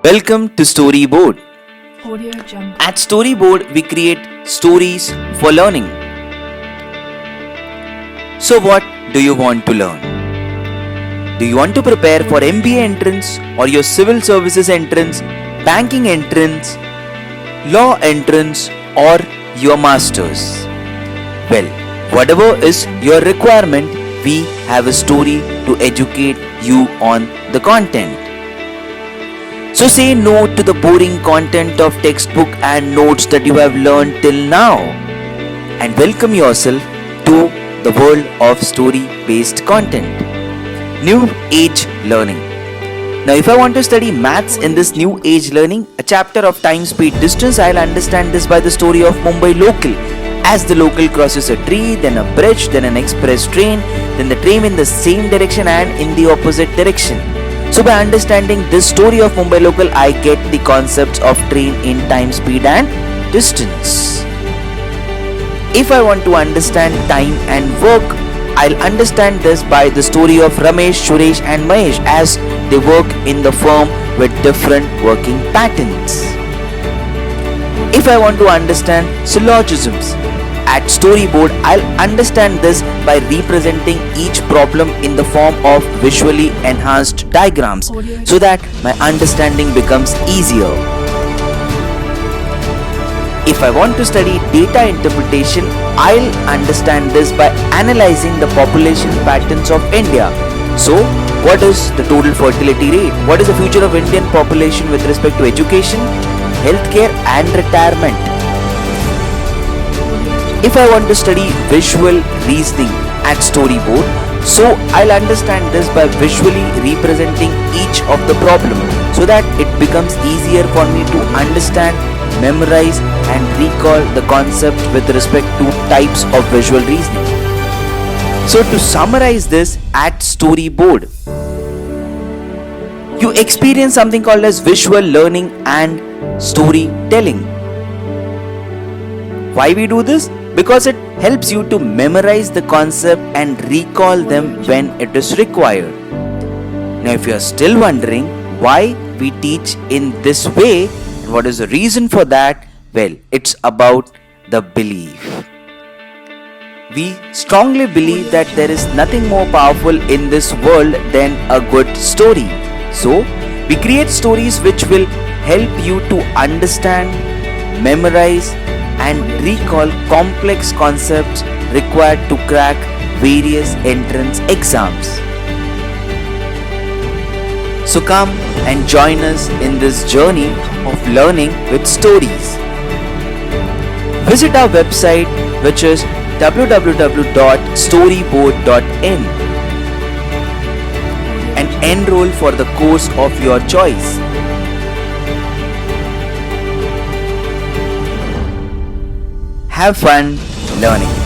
Welcome to Storyboard. Audio Jungle. At Storyboard, we create stories for learning. So, what do you want to learn? Do you want to prepare for MBA entrance or your civil services entrance, banking entrance, law entrance, or your masters? Well, whatever is your requirement, we have a story to educate you on the content. So say no to the boring content of textbook and notes that you have learned till now and welcome yourself to the world of story-based content. New Age Learning. Now if I want to study maths in this New Age Learning, a chapter of time, speed, distance, I'll understand this by the story of Mumbai local. As the local crosses a tree, then a bridge, then an express train, then the train in the same direction and in the opposite direction. So by understanding this story of Mumbai local, I get the concepts of train in time, speed and distance. If I want to understand time and work, I'll understand this by the story of Ramesh, Suresh and Mahesh as they work in the firm with different working patterns. If I want to understand syllogisms, at Storyboard, I'll understand this by representing each problem in the form of visually enhanced diagrams so that my understanding becomes easier. If I want to study data interpretation, I'll understand this by analyzing the population patterns of India. So, what is the total fertility rate? What is the future of Indian population with respect to education, healthcare and retirement? If I want to study visual reasoning at Storyboard, so I'll understand this by visually representing each of the problem so that it becomes easier for me to understand, memorize and recall the concept with respect to types of visual reasoning. So to summarize this at Storyboard, you experience something called as visual learning and storytelling. Why we do this? Because it helps you to memorize the concept and recall them when it is required. Now if you are still wondering why we teach in this way and what is the reason for that, well, it's about the belief. We strongly believe that there is nothing more powerful in this world than a good story. So we create stories which will help you to understand, memorize and recall complex concepts required to crack various entrance exams. So come and join us in this journey of learning with stories. Visit our website which is www.storyboard.in and enroll for the course of your choice. Have fun learning.